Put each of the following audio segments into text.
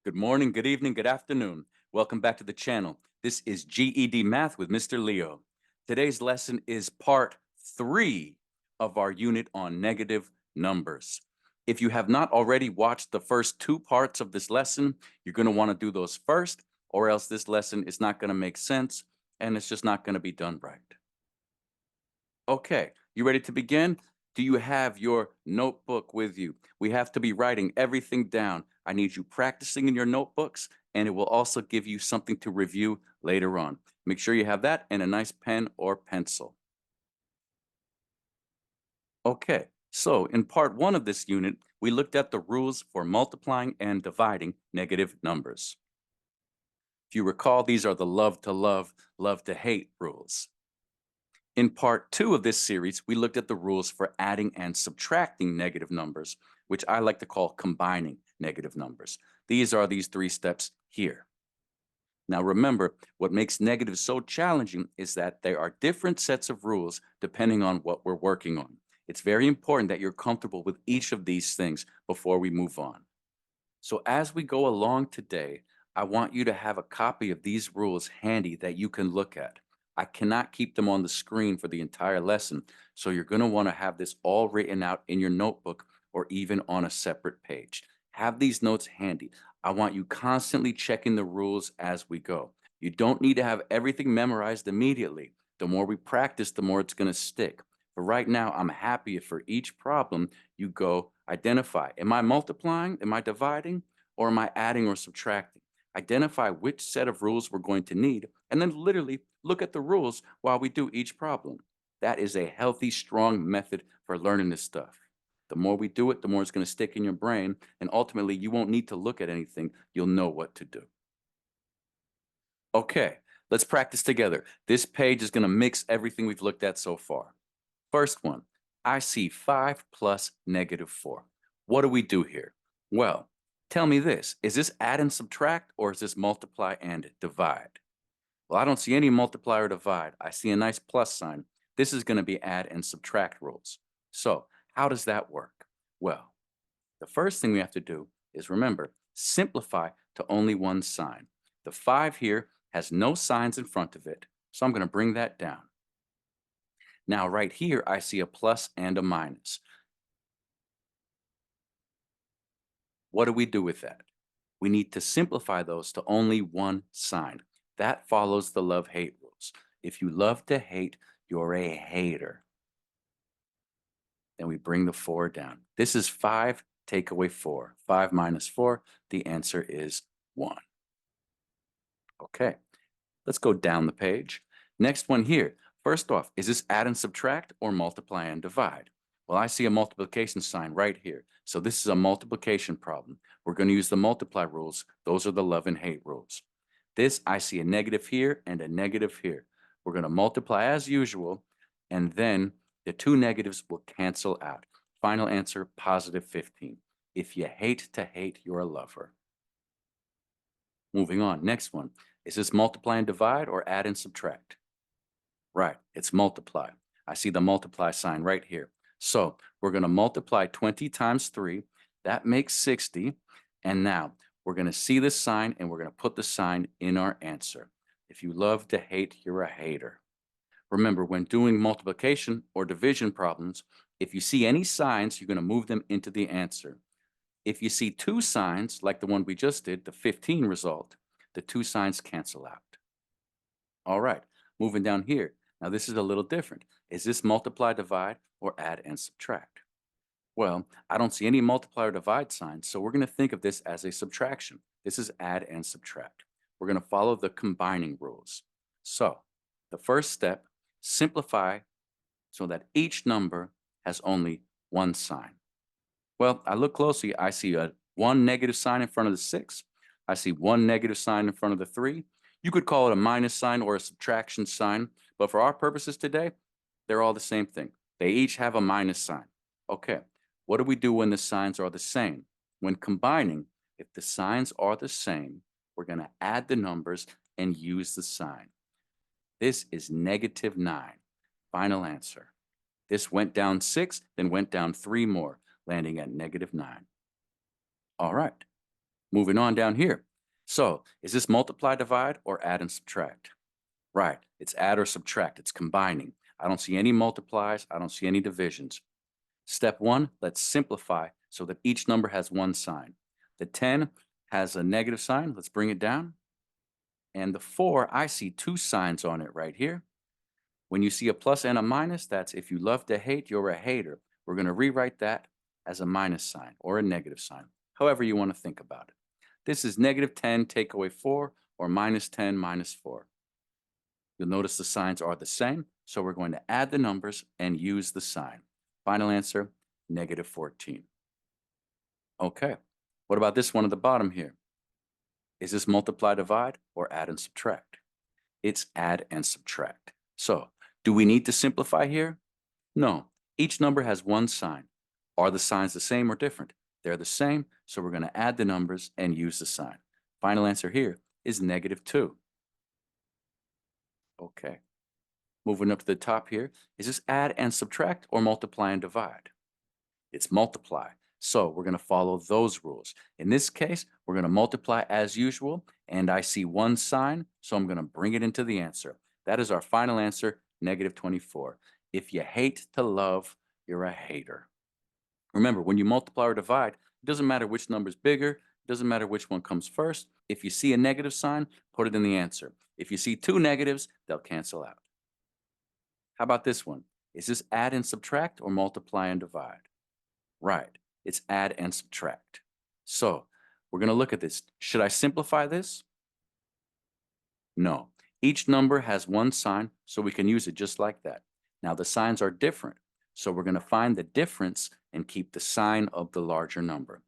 Good morning, good evening, good afternoon. Welcome back to the channel. This is GED Math with Mr. Leo. Today's lesson is part 3 of our unit on negative numbers. If you have not already watched the first 2 parts of this lesson, you're going to want to do those first, or else this lesson is not going to make sense and it's just not going to be done right. Okay, you ready to begin? Do you have your notebook with you? We have to be writing everything down. I need you practicing in your notebooks, and it will also give you something to review later on. Make sure you have that and a nice pen or pencil. Okay, so in part 1 of this unit, we looked at the rules for multiplying and dividing negative numbers. If you recall, these are the love to hate rules. In part 2 of this series, we looked at the rules for adding and subtracting negative numbers, which I like to call combining negative numbers. These are these 3 steps here. Now remember, what makes negatives so challenging is that there are different sets of rules depending on what we're working on. It's very important that you're comfortable with each of these things before we move on. So as we go along today, I want you to have a copy of these rules handy that you can look at. I cannot keep them on the screen for the entire lesson, so you're going to want to have this all written out in your notebook or even on a separate page. Have these notes handy. I want you constantly checking the rules as we go. You don't need to have everything memorized immediately. The more we practice, the more it's going to stick. But right now, I'm happy if for each problem you go identify. Am I multiplying? Am I dividing? Or am I adding or subtracting? Identify which set of rules we're going to need, and then literally look at the rules while we do each problem. That is a healthy, strong method for learning this stuff. The more we do it, the more it's going to stick in your brain, and ultimately you won't need to look at anything. You'll know what to do. Okay, let's practice together. This page is going to mix everything we've looked at so far. First one, I see 5 plus -4. What do we do here? Well, tell me this. Is this add and subtract, or is this multiply and divide? Well, I don't see any multiply or divide. I see a nice plus sign. This is going to be add and subtract rules. So how does that work? Well, the first thing we have to do is remember, simplify to only one sign. The 5 here has no signs in front of it, so I'm going to bring that down. Now, right here, I see a plus and a minus. What do we do with that? We need to simplify those to only one sign. That follows the love-hate rules. If you love to hate, you're a hater. Then we bring the 4 down. This is 5, take away 4. 5 minus 4, the answer is 1. Okay, let's go down the page. Next one here. First off, is this add and subtract or multiply and divide? Well, I see a multiplication sign right here. So this is a multiplication problem. We're going to use the multiply rules. Those are the love and hate rules. This, I see a negative here and a negative here. We're going to multiply as usual, and then the 2 negatives will cancel out. Final answer, positive 15. If you hate to hate, you're a lover. Moving on, next one. Is this multiply and divide or add and subtract? Right, it's multiply. I see the multiply sign right here. So we're going to multiply 20 times 3. That makes 60. And now we're going to see this sign and we're going to put the sign in our answer. If you love to hate, you're a hater. Remember, when doing multiplication or division problems, if you see any signs, you're going to move them into the answer. If you see 2 signs, like the one we just did, the 15 result, the 2 signs cancel out. All right, moving down here. Now this is a little different. Is this multiply, divide, or add and subtract? Well, I don't see any multiply or divide signs, so we're going to think of this as a subtraction. This is add and subtract. We're going to follow the combining rules. So the first step, simplify so that each number has only one sign. Well, I look closely, I see a 1 negative sign in front of the 6. I see 1 negative sign in front of the 3. You could call it a minus sign or a subtraction sign, but for our purposes today, they're all the same thing. They each have a minus sign. Okay, what do we do when the signs are the same? When combining, if the signs are the same, we're going to add the numbers and use the sign. This is -9. Final answer. This went down 6, then went down 3 more, landing at -9. All right. Moving on down here. So is this multiply, divide, or add and subtract? Right, it's add or subtract, it's combining. I don't see any multiplies, I don't see any divisions. Step one, let's simplify so that each number has one sign. The 10 has a negative sign, let's bring it down. And the 4, I see two signs on it right here. When you see a plus and a minus, that's if you love to hate, you're a hater. We're going to rewrite that as a minus sign or a negative sign, however you want to think about it. This is negative 10 take away 4 or minus 10 minus 4. You'll notice the signs are the same, so we're going to add the numbers and use the sign. Final answer, negative 14. Okay, what about this one at the bottom here? Is this multiply, divide, or add and subtract? It's add and subtract. So, do we need to simplify here? No, each number has one sign. Are the signs the same or different? They're the same, so we're going to add the numbers and use the sign. Final answer here is negative 2. Okay. Moving up to the top here, is this add and subtract or multiply and divide? It's multiply. So we're going to follow those rules. In this case, we're going to multiply as usual, and I see one sign, so I'm going to bring it into the answer. That is our final answer, negative 24. If you hate to love, you're a hater. Remember, when you multiply or divide, it doesn't matter which number is bigger, it doesn't matter which one comes first. If you see a negative sign, put it in the answer. If you see two negatives, they'll cancel out. How about this one? Is this add and subtract or multiply and divide? Right, it's add and subtract. So we're going to look at this. Should I simplify this? No. Each number has one sign, so we can use it just like that. Now the signs are different, so we're going to find the difference and keep the sign of the larger number.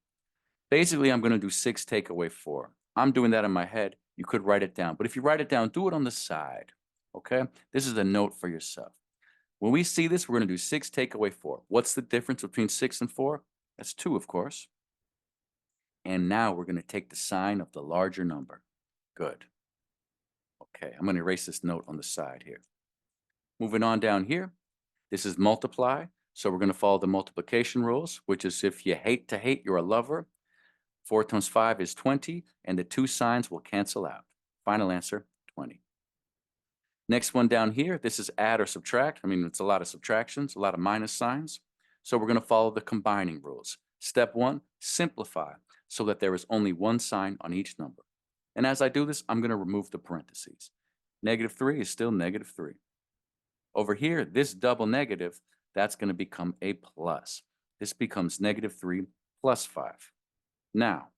Basically, I'm going to do 6 take away 4. I'm doing that in my head. You could write it down, but if you write it down, do it on the side. Okay? This is a note for yourself. When we see this, we're going to do 6 take away 4. What's the difference between 6 and 4? That's 2, of course. And now we're going to take the sign of the larger number. Good. Okay, I'm going to erase this note on the side here. Moving on down here, this is multiply. So we're going to follow the multiplication rules, which is if you hate to hate, you're a lover. 4 times 5 is 20, and the two signs will cancel out. Final answer, 20. Next one down here, this is add or subtract. I mean, it's a lot of subtractions, a lot of minus signs. So we're going to follow the combining rules. Step 1, simplify so that there is only one sign on each number. And as I do this, I'm going to remove the parentheses. Negative 3 is still negative 3. Over here, this double negative, that's going to become a plus. This becomes negative 3 plus 5. Now,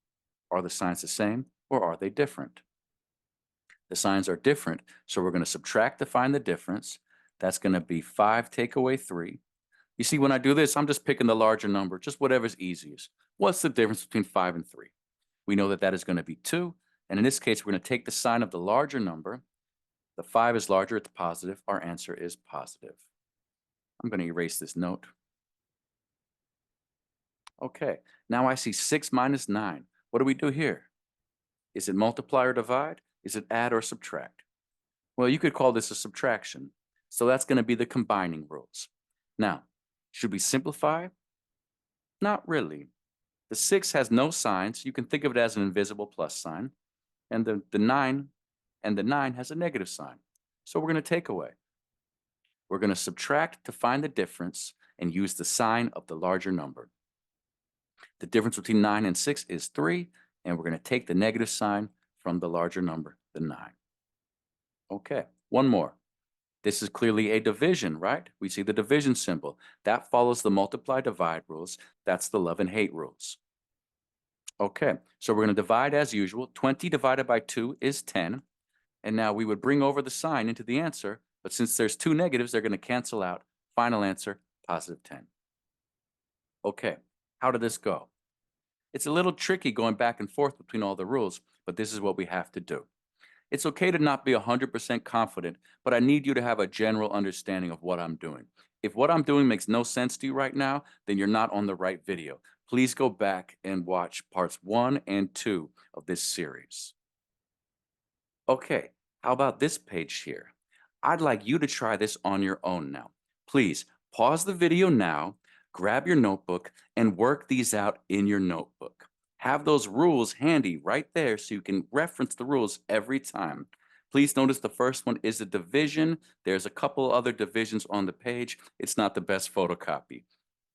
are the signs the same or are they different? The signs are different, so we're going to subtract to find the difference. That's going to be 5 take away 3. You see, when I do this, I'm just picking the larger number, just whatever's easiest. What's the difference between 5 and 3? We know that that is going to be 2, and in this case, we're going to take the sign of the larger number. The 5 is larger at the positive. Our answer is positive. I'm going to erase this note. Okay, now I see 6 minus 9. What do we do here? Is it multiply or divide? Is it add or subtract? Well, you could call this a subtraction. So that's going to be the combining rules. Now, should we simplify? Not really. The 6 has no signs. You can think of it as an invisible plus sign. And the 9 has a negative sign. So we're going to take away. We're going to subtract to find the difference and use the sign of the larger number. The difference between 9 and 6 is 3, and we're going to take the negative sign from the larger number, the 9. Okay, one more. This is clearly a division, right? We see the division symbol. That follows the multiply divide rules. That's the love and hate rules. Okay, so we're going to divide as usual. 20 divided by 2 is 10. And now we would bring over the sign into the answer, but since there's two negatives, they're going to cancel out. Final answer, positive 10. Okay, how did this go? It's a little tricky going back and forth between all the rules, but this is what we have to do. It's okay to not be 100% confident, but I need you to have a general understanding of what I'm doing. If what I'm doing makes no sense to you right now, then you're not on the right video. Please go back and watch parts 1 and 2 of this series. Okay, how about this page here? I'd like you to try this on your own now. Please pause the video now, grab your notebook, and work these out in your notebook. Have those rules handy right there so you can reference the rules every time. Please notice the first one is a division. There's a couple other divisions on the page. It's not the best photocopy.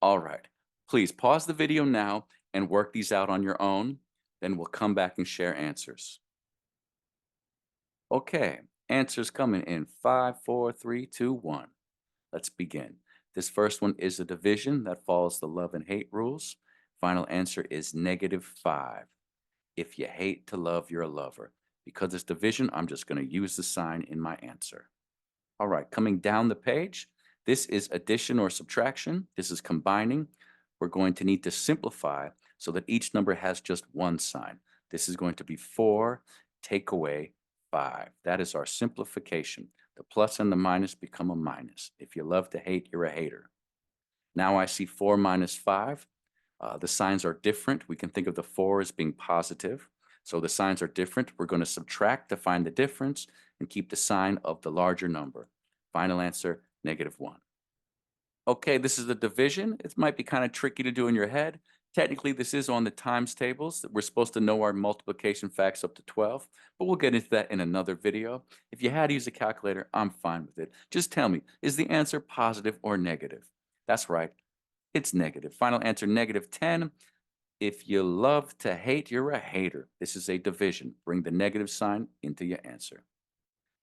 All right. Please pause the video now and work these out on your own. Then we'll come back and share answers. Okay, answers coming in 5, 4, 3, 2, 1. Let's begin. This first one is a division that follows the love and hate rules. Final answer is -5. If you hate to love, you're a lover. Because it's division, I'm just going to use the sign in my answer. All right, coming down the page, this is addition or subtraction. This is combining. We're going to need to simplify so that each number has just one sign. This is going to be 4, take away 5. That is our simplification. The plus and the minus become a minus. If you love to hate, you're a hater. Now I see 4 minus 5. The signs are different. We can think of the 4 as being positive. So the signs are different. We're going to subtract to find the difference and keep the sign of the larger number. Final answer, -1. Okay, this is the division. It might be kind of tricky to do in your head. Technically, this is on the times tables. We're supposed to know our multiplication facts up to 12, but we'll get into that in another video. If you had to use a calculator, I'm fine with it. Just tell me, is the answer positive or negative? That's right, it's negative. Final answer, -10. If you love to hate, you're a hater. This is a division. Bring the negative sign into your answer.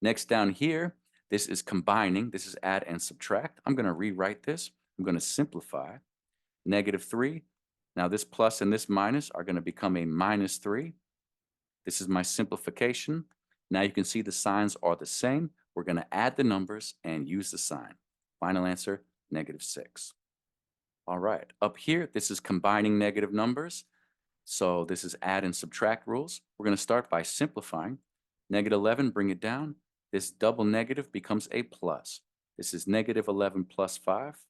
Next down here, this is combining. This is add and subtract. I'm going to rewrite this. I'm going to simplify. -3. Now this plus and this minus are going to become a -3. This is my simplification. Now you can see the signs are the same. We're going to add the numbers and use the sign. Final answer, -6. All right, up here, this is combining negative numbers. So this is add and subtract rules. We're going to start by simplifying. -11, bring it down. This double negative becomes a plus. This is -11 plus 5.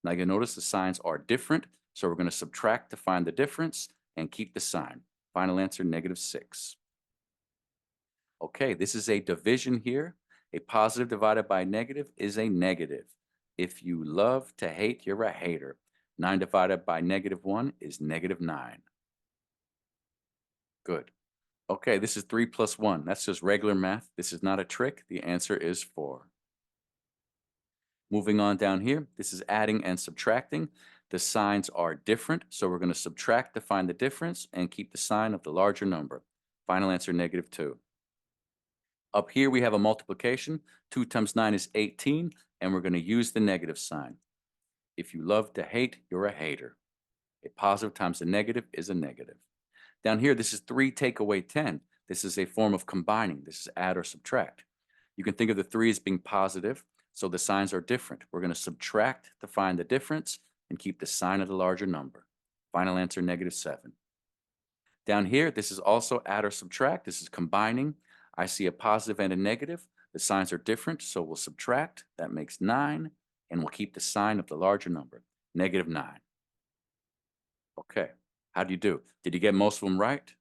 Now you'll notice the signs are different, so we're going to subtract to find the difference and keep the sign. Final answer, -6. Okay, this is a division here. A positive divided by a negative is a negative. If you love to hate, you're a hater. 9 divided by -1 is -9. Good. Okay, this is 3 plus 1. That's just regular math. This is not a trick. The answer is 4. Moving on down here, this is adding and subtracting. The signs are different, so we're going to subtract to find the difference and keep the sign of the larger number. Final answer, -2. Up here, we have a multiplication. 2 times 9 is 18, and we're going to use the negative sign. If you love to hate, you're a hater. A positive times a negative is a negative. Down here, this is 3 take away 10. This is a form of combining. This is add or subtract. You can think of the 3 as being positive, so the signs are different. We're going to subtract to find the difference and keep the sign of the larger number. Final answer, -7. Down here, this is also add or subtract. This is combining. I see a positive and a negative. The signs are different, so we'll subtract. That makes 9, and we'll keep the sign of the larger number, -9. Okay, how do you do? Did you get most of them right?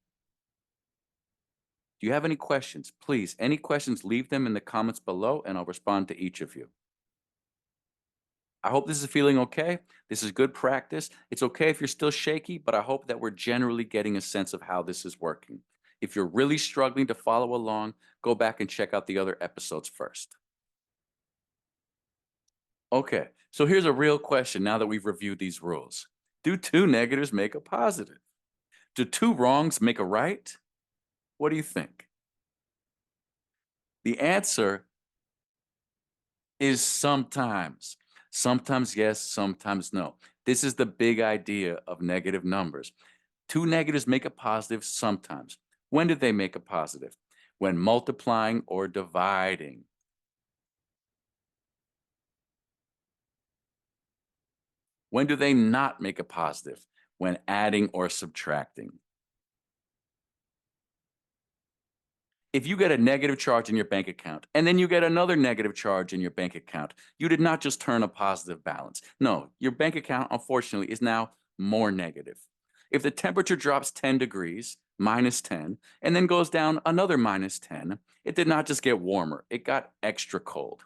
Do you have any questions? Please, any questions, leave them in the comments below, and I'll respond to each of you. I hope this is feeling okay. This is good practice. It's okay if you're still shaky, but I hope that we're generally getting a sense of how this is working. If you're really struggling to follow along, go back and check out the other episodes first. Okay, so here's a real question now that we've reviewed these rules. Do 2 negatives make a positive? Do 2 wrongs make a right? What do you think? The answer is sometimes. Sometimes yes, sometimes no. This is the big idea of negative numbers. 2 negatives make a positive sometimes. When do they make a positive? When multiplying or dividing. When do they not make a positive? When adding or subtracting. If you get a negative charge in your bank account, and then you get another negative charge in your bank account, you did not just turn a positive balance. No, your bank account, unfortunately, is now more negative. If the temperature drops 10 degrees, -10, and then goes down another -10, it did not just get warmer, it got extra cold.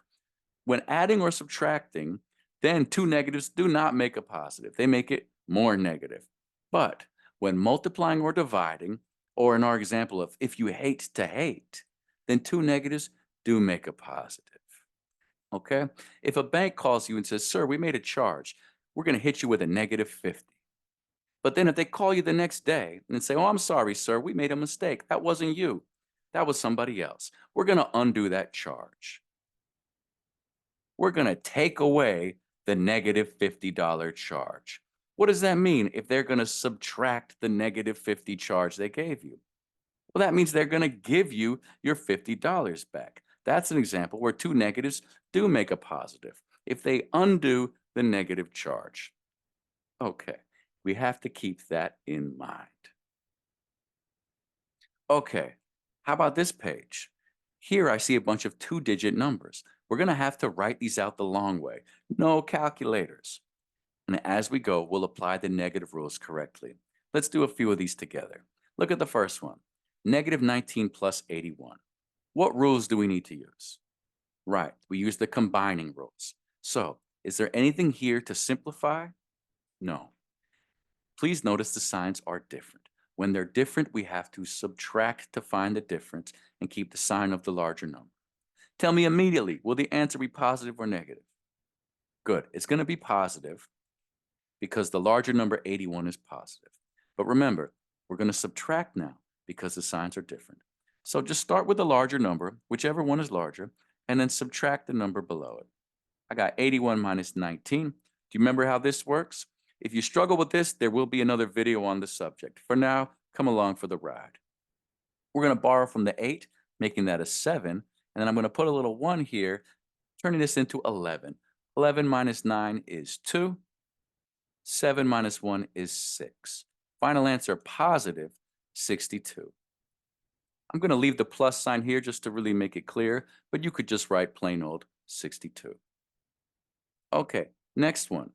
When adding or subtracting, then 2 negatives do not make a positive. They make it more negative. But when multiplying or dividing, or in our example of if you hate to hate, then two negatives do make a positive. Okay? If a bank calls you and says, sir, we made a charge, we're going to hit you with a -50. But then if they call you the next day and say, oh, I'm sorry, sir, we made a mistake. That wasn't you. That was somebody else. We're going to undo that charge. We're going to take away the -$50 charge. What does that mean if they're going to subtract the -50 charge they gave you? Well, that means they're going to give you your $50 back. That's an example where two negatives do make a positive if they undo the negative charge. Okay, we have to keep that in mind. Okay, how about this page? Here I see a bunch of two-digit numbers. We're going to have to write these out the long way. No calculators. And as we go, we'll apply the negative rules correctly. Let's do a few of these together. Look at the first one. -19 plus 81. What rules do we need to use? Right, we use the combining rules. So, is there anything here to simplify? No. Please notice the signs are different. When they're different, we have to subtract to find the difference and keep the sign of the larger number. Tell me immediately, will the answer be positive or negative? Good, it's going to be positive because the larger number 81 is positive. But remember, we're going to subtract now because the signs are different. So just start with the larger number, whichever one is larger, and then subtract the number below it. I got 81 minus 19. Do you remember how this works? If you struggle with this, there will be another video on the subject. For now, come along for the ride. We're going to borrow from the 8, making that a 7, and then I'm going to put a little 1 here, turning this into 11. 11 minus 9 is 2. 7 minus 1 is 6. Final answer, positive 62. I'm going to leave the plus sign here just to really make it clear, but you could just write plain old 62. Okay, next one.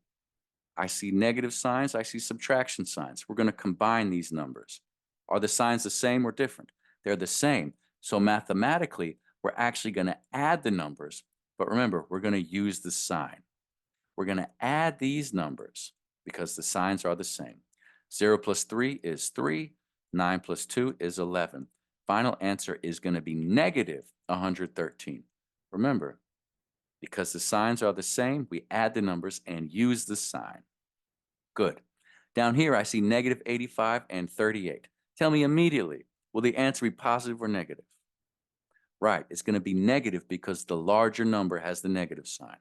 I see negative signs, I see subtraction signs. We're going to combine these numbers. Are the signs the same or different? They're the same. So mathematically, we're actually going to add the numbers, but remember, we're going to use the sign. We're going to add these numbers because the signs are the same. 0 plus 3 is 3. 9 plus 2 is 11. Final answer is going to be negative 113. Remember, because the signs are the same, we add the numbers and use the sign. Good. Down here, I see negative 85 and 38. Tell me immediately, will the answer be positive or negative? Right, it's going to be negative because the larger number has the negative sign.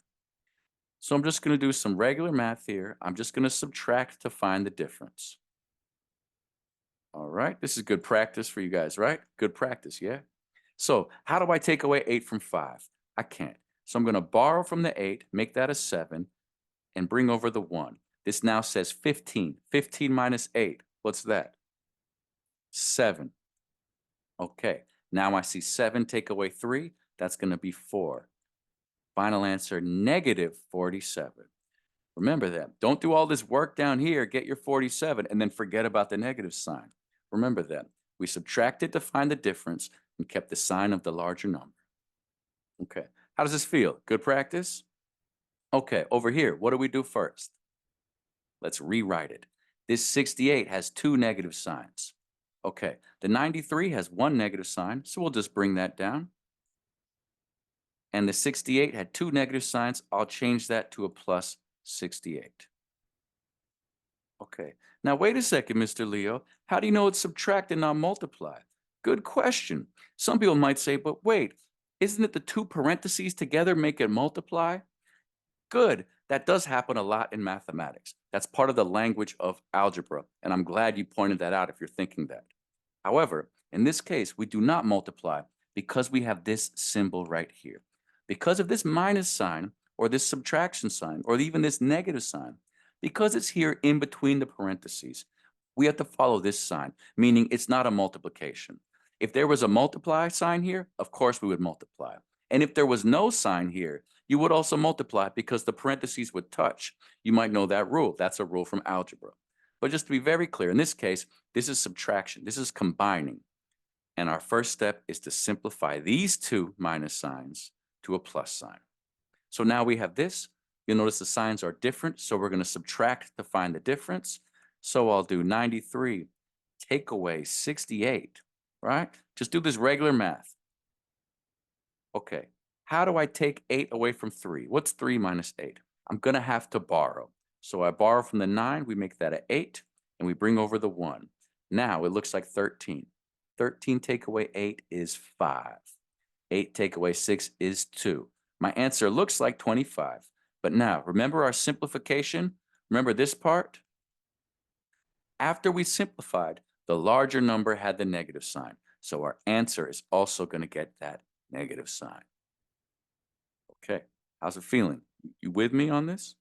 So I'm just going to do some regular math here. I'm just going to subtract to find the difference. All right, this is good practice for you guys, right? Good practice, yeah? So how do I take away 8 from 5? I can't. So I'm going to borrow from the 8, make that a 7, and bring over the 1. This now says 15. 15 minus 8, what's that? 7. Okay, now I see 7 take away 3. That's going to be 4. Final answer, negative 47. Remember that. Don't do all this work down here, get your 47, and then forget about the negative sign. Remember that. We subtracted to find the difference and kept the sign of the larger number. Okay, how does this feel? Good practice? Okay, over here, what do we do first? Let's rewrite it. This 68 has 2 negative signs. Okay, the 93 has 1 negative sign, so we'll just bring that down. And the 68 had 2 negative signs. I'll change that to a plus 68. Okay, now wait a second, Mr. Leo. How do you know it's subtract and not multiply? Good question. Some people might say, but wait, isn't it the 2 parentheses together make it multiply? Good. That does happen a lot in mathematics. That's part of the language of algebra, and I'm glad you pointed that out if you're thinking that. However, in this case, we do not multiply because we have this symbol right here. Because of this minus sign, or this subtraction sign, or even this negative sign, because it's here in between the parentheses, we have to follow this sign, meaning it's not a multiplication. If there was a multiply sign here, of course we would multiply. And if there was no sign here, you would also multiply because the parentheses would touch. You might know that rule. That's a rule from algebra. But just to be very clear, in this case, this is subtraction. This is combining. And our first step is to simplify these 2 minus signs to a plus sign. So now we have this. You'll notice the signs are different, so we're going to subtract to find the difference. So I'll do 93 take away 68, right? Just do this regular math. Okay, how do I take 8 away from 3? What's 3 minus 8? I'm going to have to borrow. So I borrow from the 9, we make that an 8, and we bring over the 1. Now it looks like 13. 13 take away 8 is 5. 8 take away 6 is 2. My answer looks like 25. But now, remember our simplification? Remember this part? After we simplified, the larger number had the negative sign. So our answer is also going to get that negative sign. Okay, how's it feeling? You with me on this?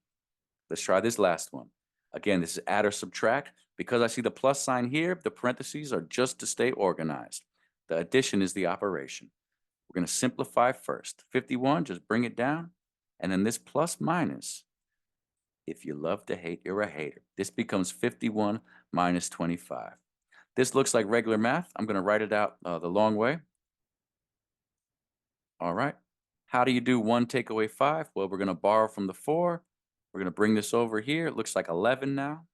Let's try this last one. Again, this is add or subtract. Because I see the plus sign here, the parentheses are just to stay organized. The addition is the operation. We're going to simplify first. 51, just bring it down. And then this plus minus, if you love to hate, you're a hater. This becomes 51 minus 25. This looks like regular math. I'm going to write it out the long way. All right. How do you do 1 take away 5? Well, we're going to borrow from the 4. We're going to bring this over here. It looks like 11 now.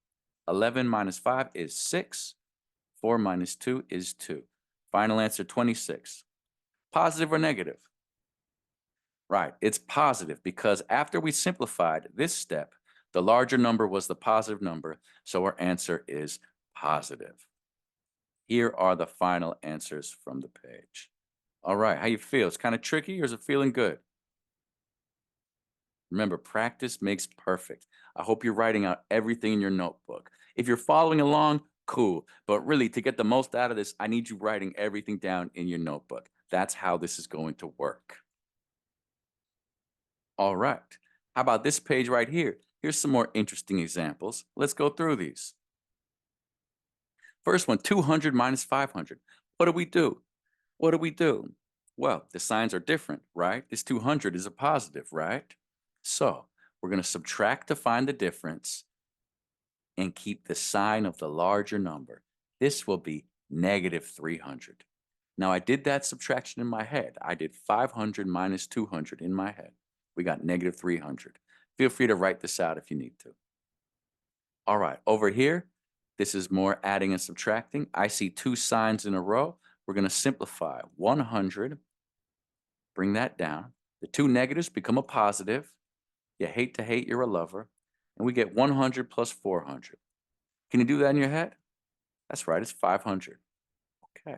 11 minus 5 is 6. 4 minus 2 is 2. Final answer, 26. Positive or negative? Right, it's positive because after we simplified this step, the larger number was the positive number, so our answer is positive. Here are the final answers from the page. All right, how you feel? It's kind of tricky or is it feeling good? Remember, practice makes perfect. I hope you're writing out everything in your notebook. If you're following along, cool. But really, to get the most out of this, I need you writing everything down in your notebook. That's how this is going to work. All right. How about this page right here? Here's some more interesting examples. Let's go through these. First one, 200 minus 500. What do we do? What do we do? Well, the signs are different, right? This 200 is a positive, right? So we're going to subtract to find the difference and keep the sign of the larger number. This will be negative 300. Now, I did that subtraction in my head. I did 500 minus 200 in my head. We got negative 300. Feel free to write this out if you need to. All right, over here, this is more adding and subtracting. I see 2 signs in a row. We're going to simplify 100, bring that down. The 2 negatives become a positive. You hate to hate, you're a lover. And we get 100 plus 400. Can you do that in your head? That's right, it's 500. Okay,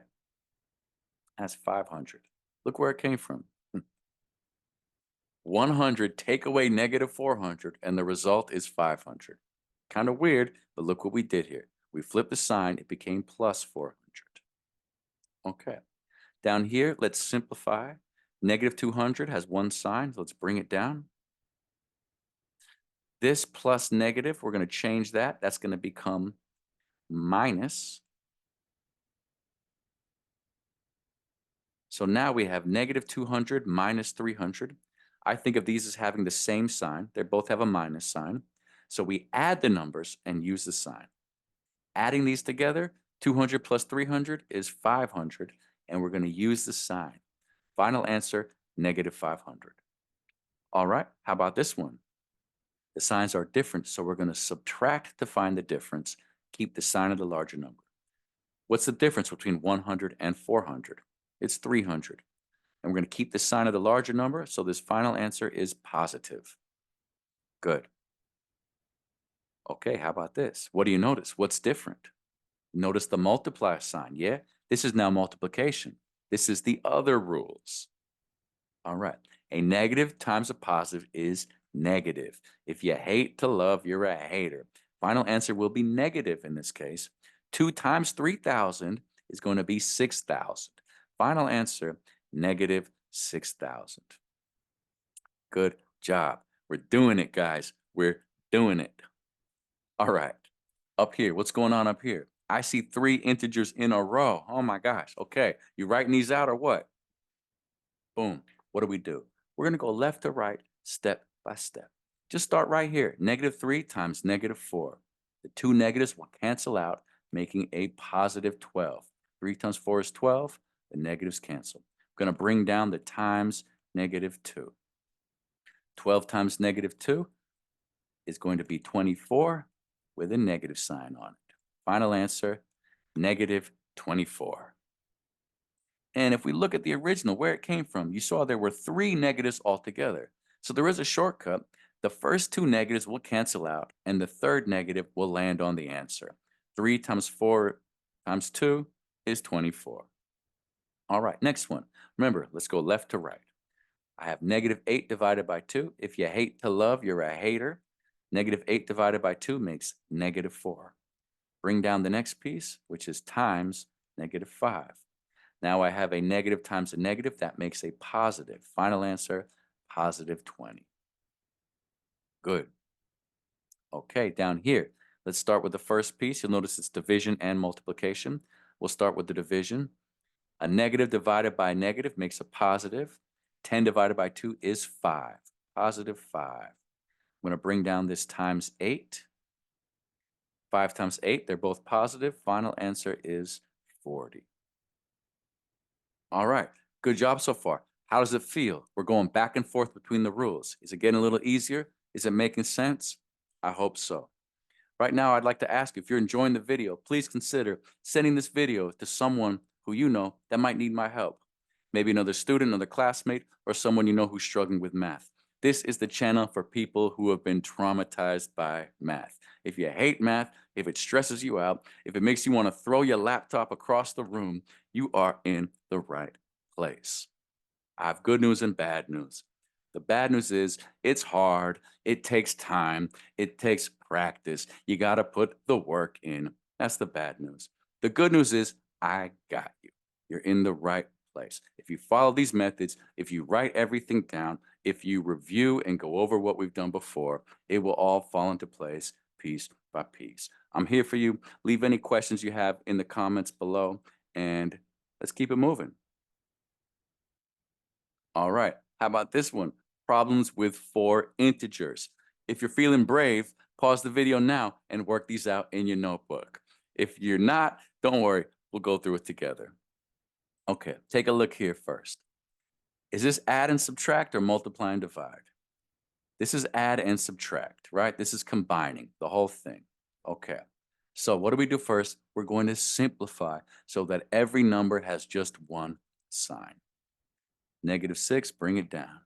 that's 500. Look where it came from. 100 take away negative 400, and the result is 500. Kind of weird, but look what we did here. We flipped the sign, it became plus 400. Okay, down here, let's simplify. Negative 200 has 1 sign, so let's bring it down. This plus negative, we're going to change that. That's going to become minus. So now we have negative 200 minus 300. I think of these as having the same sign. They both have a minus sign. So we add the numbers and use the sign. Adding these together, 200 plus 300 is 500, and we're going to use the sign. Final answer, negative 500. All right, how about this one? The signs are different, so we're going to subtract to find the difference, keep the sign of the larger number. What's the difference between 100 and 400? It's 300. And we're going to keep the sign of the larger number, so this final answer is positive. Good. Okay, how about this? What do you notice? What's different? Notice the multiply sign, yeah? This is now multiplication. This is the other rules. All right, a negative times a positive is negative. If you hate to love, you're a hater. Final answer will be negative in this case. 2 times 3,000 is going to be 6,000. Final answer, negative 6,000. Good job. We're doing it, guys. We're doing it. All right, up here, what's going on up here? I see 3 integers in a row. Oh my gosh. Okay, you writing these out or what? Boom. What do? We're going to go left to right, step by step. Just start right here. Negative 3 times negative 4. The 2 negatives will cancel out, making a positive 12. 3 times 4 is 12. The negatives cancel. I'm going to bring down the times negative 2. 12 times negative 2 is going to be 24 with a negative sign on it. Final answer, negative 24. And if we look at the original, where it came from, you saw there were 3 negatives altogether. So there is a shortcut. The first 2 negatives will cancel out, and the third negative will land on the answer. 3 times 4 times 2 is 24. All right, next one. Remember, let's go left to right. I have negative 8 divided by 2. If you hate to love, you're a hater. Negative 8 divided by 2 makes negative 4. Bring down the next piece, which is times negative 5. Now I have a negative times a negative. That makes a positive. Final answer, positive 20. Good. Okay, down here, let's start with the first piece. You'll notice it's division and multiplication. We'll start with the division. A negative divided by a negative makes a positive. 10 divided by 2 is 5. Positive 5. I'm going to bring down this times 8. 5 times 8, they're both positive. Final answer is 40. All right, good job so far. How does it feel? We're going back and forth between the rules. Is it getting a little easier? Is it making sense? I hope so. Right now, I'd like to ask you, if you're enjoying the video, please consider sending this video to someone who you know that might need my help. Maybe another student, another classmate, or someone you know who's struggling with math. This is the channel for people who have been traumatized by math. If you hate math, if it stresses you out, if it makes you want to throw your laptop across the room, you are in the right place. I have good news and bad news. The bad news is it's hard, it takes time, it takes practice. You got to put the work in. That's the bad news. The good news is I got you. You're in the right place. If you follow these methods, if you write everything down, if you review and go over what we've done before, it will all fall into place piece by piece. I'm here for you. Leave any questions you have in the comments below, and let's keep it moving. All right, how about this one? Problems with 4 integers. If you're feeling brave, pause the video now and work these out in your notebook. If you're not, don't worry, we'll go through it together. Okay, take a look here first. Is this add and subtract or multiply and divide? This is add and subtract, right? This is combining the whole thing. Okay, so what do we do first? We're going to simplify so that every number has just one sign. Negative 6, bring it down.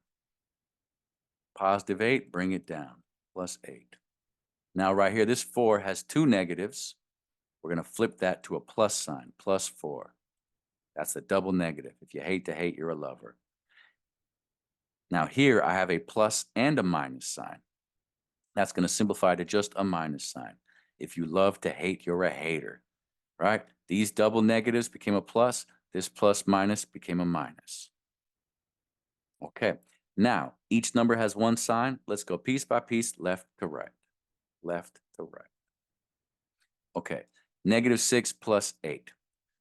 Positive 8, bring it down, plus 8. Now right here, this 4 has 2 negatives. We're going to flip that to a plus sign, plus 4. That's a double negative. If you hate to hate, you're a lover. Now here, I have a plus and a minus sign. That's going to simplify to just a minus sign. If you love to hate, you're a hater, right? These double negatives became a plus. This plus minus became a minus. Okay. Now, each number has one sign. Let's go piece by piece, left to right. Left to right. Okay, negative 6 plus 8.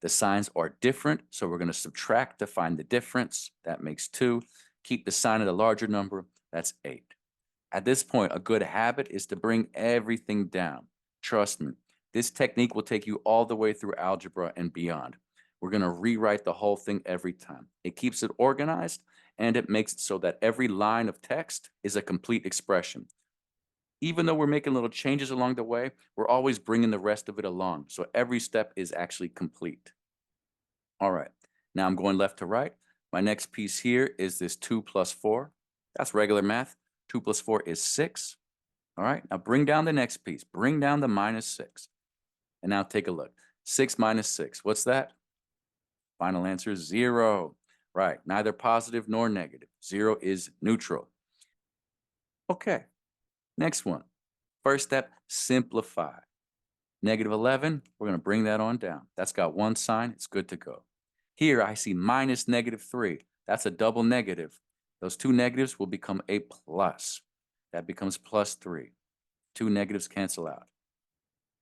The signs are different, so we're going to subtract to find the difference. That makes 2. Keep the sign of the larger number. That's 8. At this point, a good habit is to bring everything down. Trust me, this technique will take you all the way through algebra and beyond. We're going to rewrite the whole thing every time. It keeps it organized, and it makes it so that every line of text is a complete expression. Even though we're making little changes along the way, we're always bringing the rest of it along. So every step is actually complete. All right, now I'm going left to right. My next piece here is this 2 plus 4. That's regular math. 2 plus 4 is 6. All right, now bring down the next piece. Bring down the minus 6. And now take a look. 6 minus 6, what's that? Final answer is 0. Right, neither positive nor negative. 0 is neutral. Okay, next one. First step, simplify. Negative 11, we're going to bring that on down. That's got one sign. It's good to go. Here, I see minus negative 3. That's a double negative. Those 2 negatives will become a plus. That becomes plus 3. 2 negatives cancel out.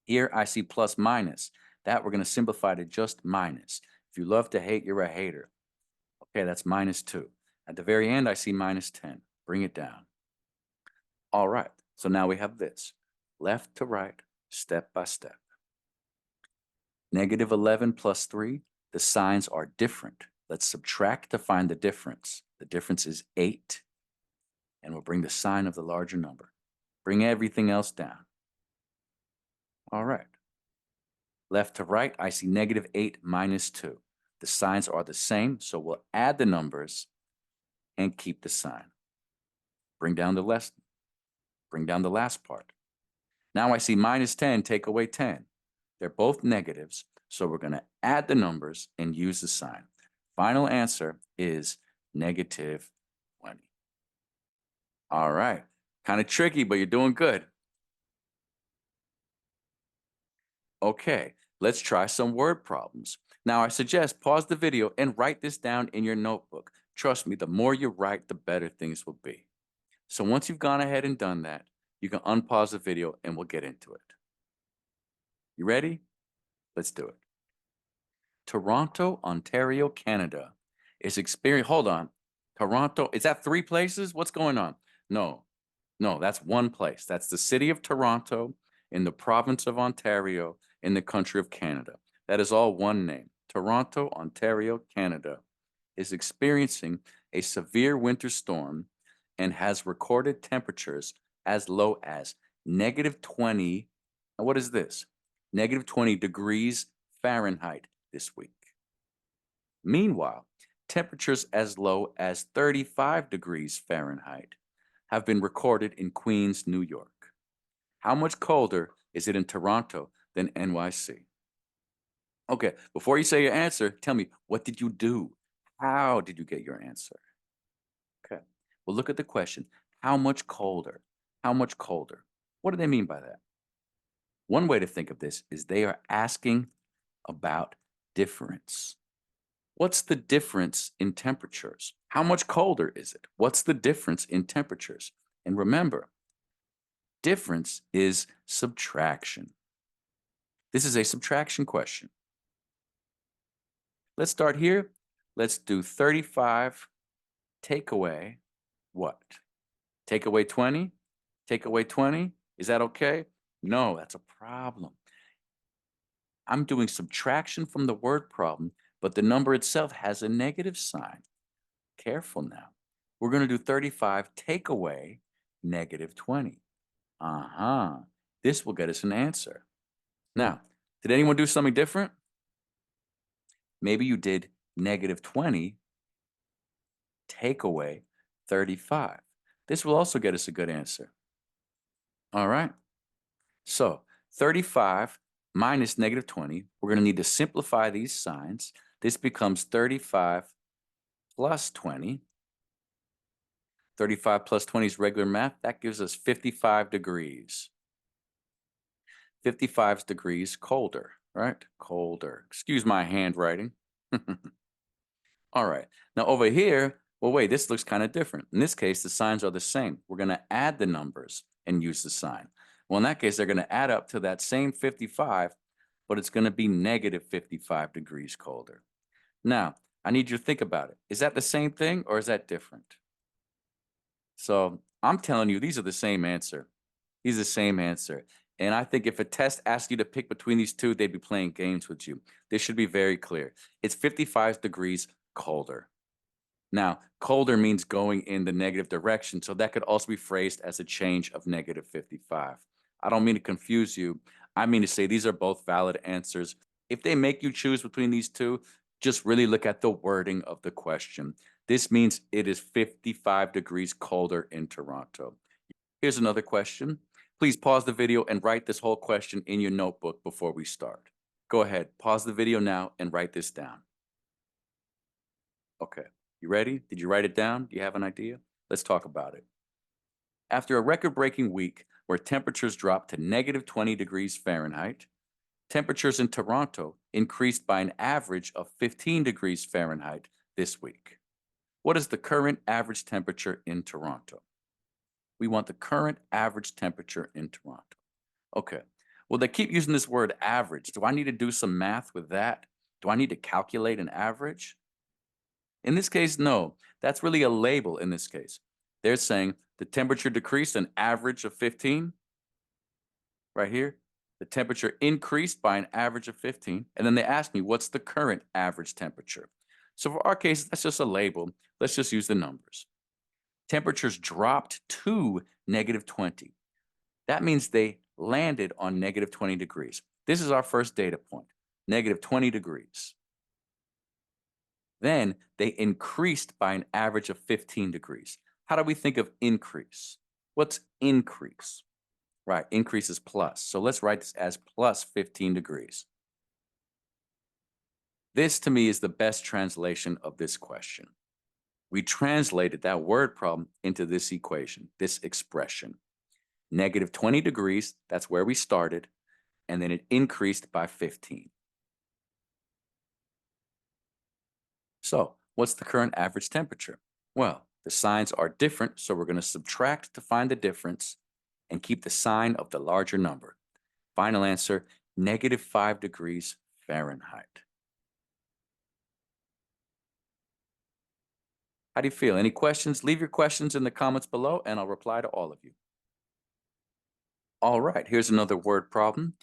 Here, I see plus minus. That we're going to simplify to just minus. If you love to hate, you're a hater. Okay, that's minus 2. At the very end, I see minus 10. Bring it down. All right, so now we have this. Left to right, step by step. Negative 11 plus 3, the signs are different. Let's subtract to find the difference. The difference is 8. And we'll bring the sign of the larger number. Bring everything else down. All right. Left to right, I see -8 minus 2. The signs are the same, so we'll add the numbers and keep the sign. Bring down the last part. Now I see -10 take away 10. They're both negatives, so we're going to add the numbers and use the sign. Final answer is -20. All right. Kind of tricky, but you're doing good. Okay, let's try some word problems. Now, I suggest pause the video and write this down in your notebook. Trust me, the more you write, the better things will be. So once you've gone ahead and done that, you can unpause the video and we'll get into it. You ready? Let's do it. Toronto, Ontario, Canada is experiencing, hold on. Toronto, is that 3 places? What's going on? No, that's one place. That's the city of Toronto in the province of Ontario in the country of Canada. That is all one name. Toronto, Ontario, Canada is experiencing a severe winter storm and has recorded temperatures as low as -20. Now, what is this? -20 degrees Fahrenheit this week. Meanwhile, temperatures as low as 35 degrees Fahrenheit have been recorded in Queens, New York. How much colder is it in Toronto than NYC? Okay, before you say your answer, tell me, what did you do? How did you get your answer? Okay, well, look at the question. How much colder? How much colder? What do they mean by that? One way to think of this is they are asking about difference. What's the difference in temperatures? How much colder is it? What's the difference in temperatures? And remember, difference is subtraction. This is a subtraction question. Let's start here. Let's do 35, take away what? Take away 20? Take away 20? Is that okay? No, that's a problem. I'm doing subtraction from the word problem, but the number itself has a negative sign. Careful now. We're going to do 35, take away -20. This will get us an answer. Now, did anyone do something different? Maybe you did -20, take away 35. This will also get us a good answer. All right. So 35 minus -20, we're going to need to simplify these signs. This becomes 35 plus 20. 35 plus 20 is regular math. That gives us 55 degrees. 55 degrees colder, right? Colder. Excuse my handwriting. All right. Now over here, well, wait, this looks kind of different. In this case, the signs are the same. We're going to add the numbers and use the sign. Well, in that case, they're going to add up to that same 55, but it's going to be -55 degrees colder. Now, I need you to think about it. Is that the same thing or is that different? So I'm telling you, these are the same answer. These are the same answer. And I think if a test asked you to pick between these two, they'd be playing games with you. This should be very clear. It's 55 degrees colder. Now, colder means going in the negative direction, so that could also be phrased as a change of -55. I don't mean to confuse you. I mean to say these are both valid answers. If they make you choose between these two, just really look at the wording of the question. This means it is 55 degrees colder in Toronto. Here's another question. Please pause the video and write this whole question in your notebook before we start. Go ahead, pause the video now and write this down. Okay, you ready? Did you write it down? Do you have an idea? Let's talk about it. After a record-breaking week where temperatures dropped to -20 degrees Fahrenheit, temperatures in Toronto increased by an average of 15 degrees Fahrenheit this week. What is the current average temperature in Toronto? We want the current average temperature in Toronto. Okay, well, they keep using this word average. Do I need to do some math with that? Do I need to calculate an average? In this case, no. That's really a label in this case. They're saying the temperature decreased an average of 15. Right here, the temperature increased by an average of 15. And then they ask me, what's the current average temperature? So for our case, that's just a label. Let's just use the numbers. Temperatures dropped to -20. That means they landed on -20 degrees. This is our first data point, negative 20 degrees. Then they increased by an average of 15 degrees. How do we think of increase? What's increase? Right, increase is plus. So let's write this as plus 15 degrees. This to me is the best translation of this question. We translated that word problem into this equation, this expression. Negative 20 degrees, that's where we started, and then it increased by 15. So what's the current average temperature? Well, the signs are different, so we're going to subtract to find the difference and keep the sign of the larger number. Final answer, negative 5 degrees Fahrenheit. How do you feel? Any questions? Leave your questions in the comments below and I'll reply to all of you. All right, here's another word problem.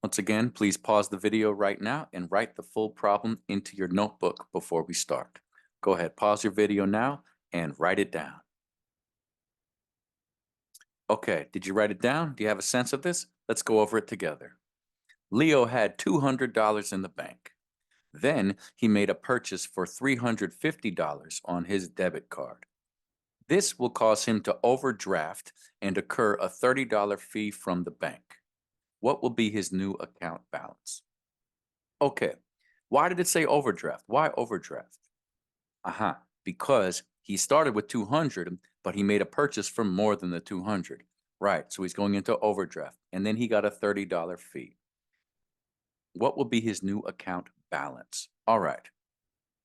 Once again, please pause the video right now and write the full problem into your notebook before we start. Go ahead, pause your video now and write it down. Okay, did you write it down? Do you have a sense of this? Let's go over it together. Leo had $200 in the bank. Then he made a purchase for $350 on his debit card. This will cause him to overdraft and incur a $30 fee from the bank. What will be his new account balance? Okay, why did it say overdraft? Why overdraft? Because he started with 200, but he made a purchase for more than the 200. Right, so he's going into overdraft, and then he got a $30 fee. What will be his new account balance? All right,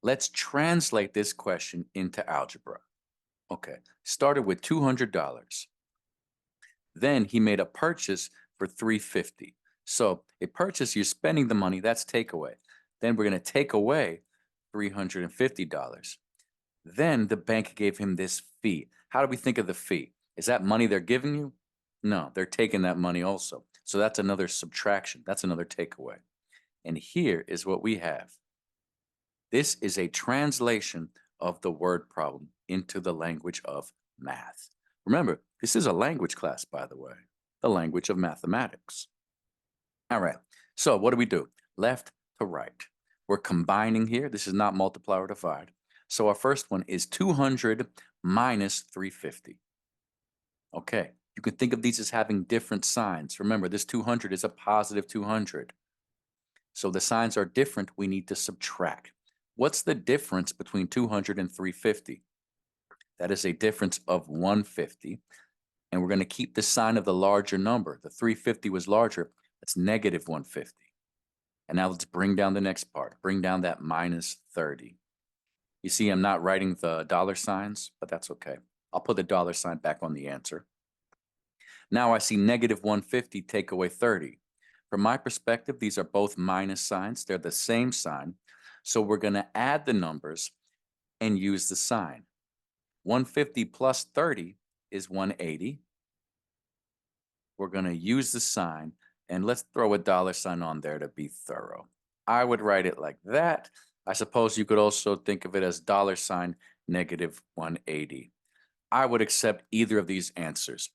let's translate this question into algebra. Okay, started with $200. Then he made a purchase for $350. So a purchase, you're spending the money, that's takeaway. Then we're going to take away $350. Then the bank gave him this fee. How do we think of the fee? Is that money they're giving you? No, they're taking that money also. So that's another subtraction. That's another takeaway. And here is what we have. This is a translation of the word problem into the language of math. Remember, this is a language class, by the way, the language of mathematics. All right, so what do? Left to right. We're combining here. This is not multiply or divide. So our first one is 200 minus 350. Okay, you can think of these as having different signs. Remember, this 200 is a positive 200. So the signs are different. We need to subtract. What's the difference between 200 and 350? That is a difference of 150. And we're going to keep the sign of the larger number. The 350 was larger. That's negative 150. And now let's bring down the next part. Bring down that minus 30. You see, I'm not writing the dollar signs, but that's okay. I'll put the dollar sign back on the answer. Now I see negative 150 take away 30. From my perspective, these are both minus signs. They're the same sign. So we're going to add the numbers and use the sign. 150 plus 30 is 180. We're going to use the sign, and let's throw a dollar sign on there to be thorough. I would write it like that. I suppose you could also think of it as dollar sign negative 180. I would accept either of these answers.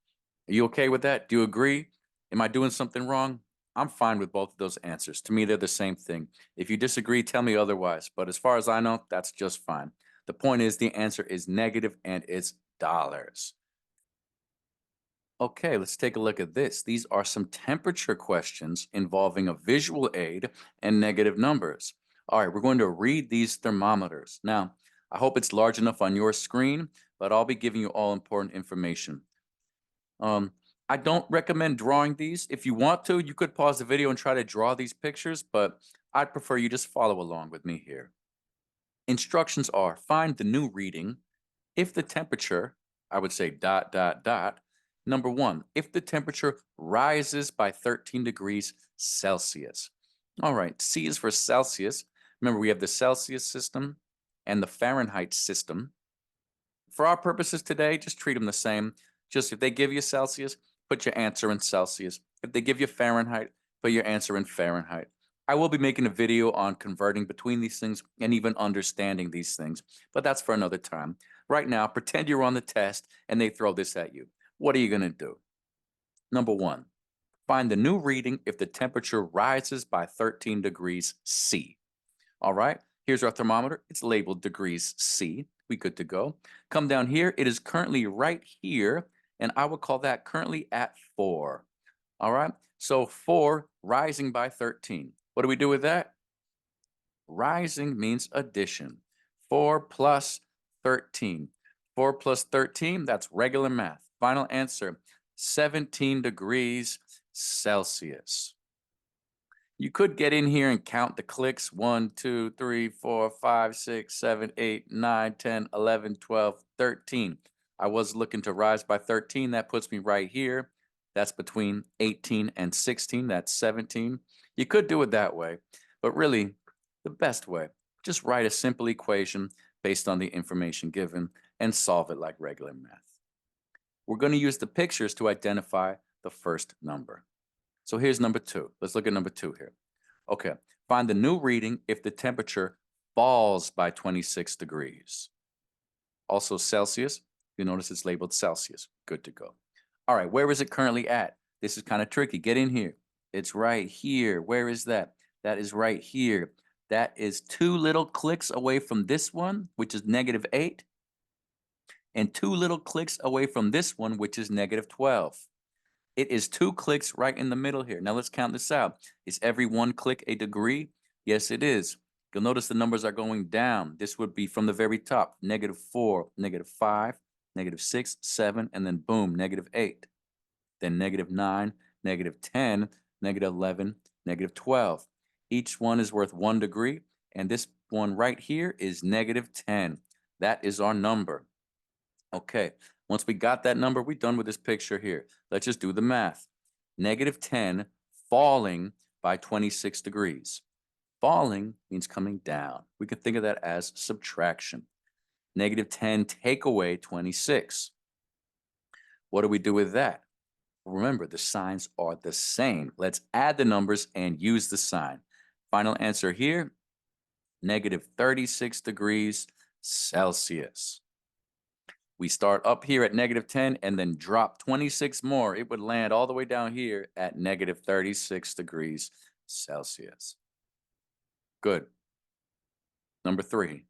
Are you okay with that? Do you agree? Am I doing something wrong? I'm fine with both of those answers. To me, they're the same thing. If you disagree, tell me otherwise. But as far as I know, that's just fine. The point is the answer is negative and it's dollars. Okay, let's take a look at this. These are some temperature questions involving a visual aid and negative numbers. All right, we're going to read these thermometers. Now, I hope it's large enough on your screen, but I'll be giving you all important information. I don't recommend drawing these. If you want to, you could pause the video and try to draw these pictures, but I'd prefer you just follow along with me here. Instructions are find the new reading. If the temperature, I would say ... Number 1, if the temperature rises by 13 degrees Celsius. All right, C is for Celsius. Remember, we have the Celsius system and the Fahrenheit system. For our purposes today, just treat them the same. Just if they give you Celsius, put your answer in Celsius. If they give you Fahrenheit, put your answer in Fahrenheit. I will be making a video on converting between these things and even understanding these things, but that's for another time. Right now, pretend you're on the test and they throw this at you. What are you going to do? Number 1, Find the new reading if the temperature rises by 13 degrees C. All right, here's our thermometer. It's labeled degrees C. We good to go. Come down here. It is currently right here, and I would call that currently at 4. All right, so 4 rising by 13. What do we do with that? Rising means addition. 4 plus 13. 4 plus 13, that's regular math. Final answer, 17 degrees Celsius. You could get in here and count the clicks. 1, 2, 3, 4, 5, 6, 7, 8, 9, 10, 11, 12, 13. I was looking to rise by 13. That puts me right here. That's between 18 and 16. That's 17. You could do it that way, but really the best way, just write a simple equation based on the information given and solve it like regular math. We're going to use the pictures to identify the first number. So here's number 2. Let's look at number 2 here. Okay, find the new reading if the temperature falls by 26 degrees. Also Celsius, you notice it's labeled Celsius. Good to go. All right, where is it currently at? This is kind of tricky. Get in here. It's right here. Where is that? That is right here. That is 2 little clicks away from this one, which is -8, and 2 little clicks away from this one, which is -12. It is 2 clicks right in the middle here. Now let's count this out. Is every 1 click a degree? Yes, it is. You'll notice the numbers are going down. This would be from the very top, -4, -5, -6, 7, and then boom, -8. Then -9, -10, -11, -12. Each one is worth 1 degree, and this one right here is -10. That is our number. Okay, once we got that number, we're done with this picture here. Let's just do the math. -10 falling by 26 degrees. Falling means coming down. We can think of that as subtraction. -10 take away 26. What do we do with that? Remember, the signs are the same. Let's add the numbers and use the sign. Final answer here, -36 degrees Celsius. We start up here at -10 and then drop 26 more. It would land all the way down here at -36 degrees Celsius. Good. Number 3.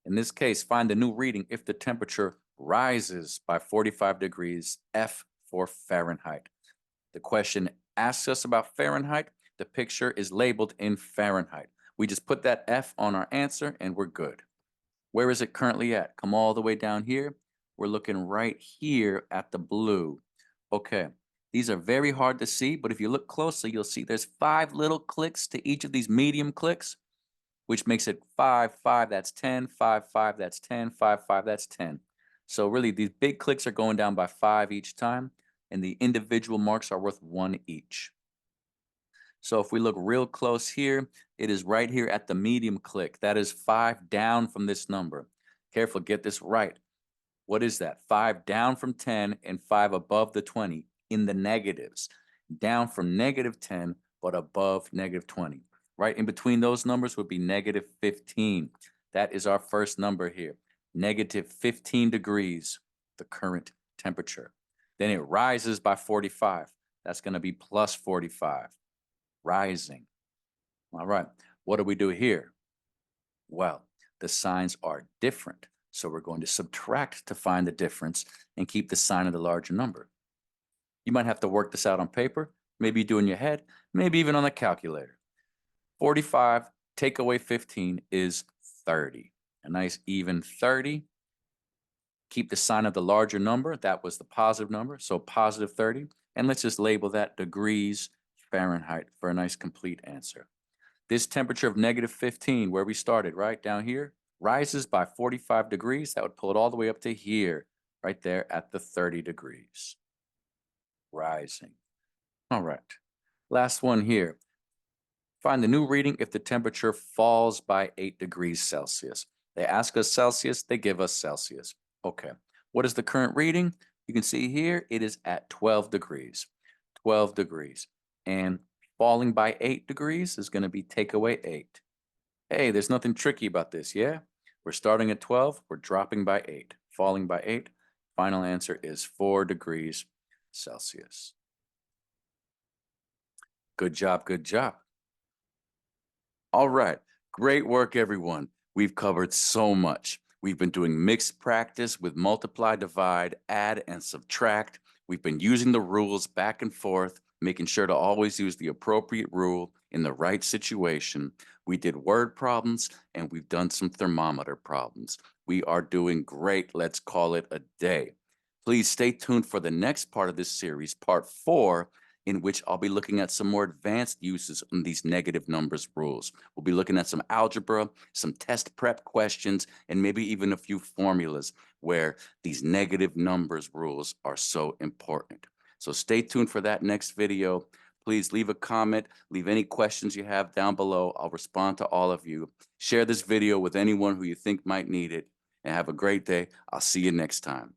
In this case, find the new reading if the temperature rises by 45 degrees F for Fahrenheit. The question asks us about Fahrenheit. The picture is labeled in Fahrenheit. We just put that F on our answer and we're good. Where is it currently at? Come all the way down here. We're looking right here at the blue. Okay, these are very hard to see, but if you look closely, you'll see there's 5 little clicks to each of these medium clicks, which makes it 5, 5, that's 10, 5, 5, that's 10, 5, 5, that's 10. So really, these big clicks are going down by 5 each time, and the individual marks are worth 1 each. So if we look real close here, it is right here at the medium click. That is 5 down from this number. Careful, get this right. What is that? 5 down from 10 and 5 above the 20 in the negatives. Down from -10, but above -20. Right in between those numbers would be -15. That is our first number here. -15 degrees, the current temperature. Then it rises by 45. That's going to be +45. Rising. All right, what do we do here? Well, the signs are different. So we're going to subtract to find the difference and keep the sign of the larger number. You might have to work this out on paper, maybe you do in your head, maybe even on a calculator. 45 take away 15 is 30. A nice even 30. Keep the sign of the larger number. That was the positive number, so +30. And let's just label that degrees Fahrenheit for a nice complete answer. This temperature of -15, where we started, right down here, rises by 45 degrees. That would pull it all the way up to here, right there at the 30 degrees. Rising. All right. Last one here. Find the new reading if the temperature falls by 8 degrees Celsius. They ask us Celsius, they give us Celsius. Okay. What is the current reading? You can see here it is at 12 degrees. 12 degrees. And falling by 8 degrees is going to be take away 8. Hey, there's nothing tricky about this, yeah? We're starting at 12, we're dropping by 8, falling by 8. Final answer is 4 degrees Celsius. Good job, good job. All right. Great work, everyone. We've covered so much. We've been doing mixed practice with multiply, divide, add, and subtract. We've been using the rules back and forth, making sure to always use the appropriate rule in the right situation. We did word problems and we've done some thermometer problems. We are doing great. Let's call it a day. Please stay tuned for the next part of this series, part 4, in which I'll be looking at some more advanced uses on these negative numbers rules. We'll be looking at some algebra, some test prep questions, and maybe even a few formulas where these negative numbers rules are so important. So stay tuned for that next video. Please leave a comment, leave any questions you have down below. I'll respond to all of you. Share this video with anyone who you think might need it, and have a great day. I'll see you next time.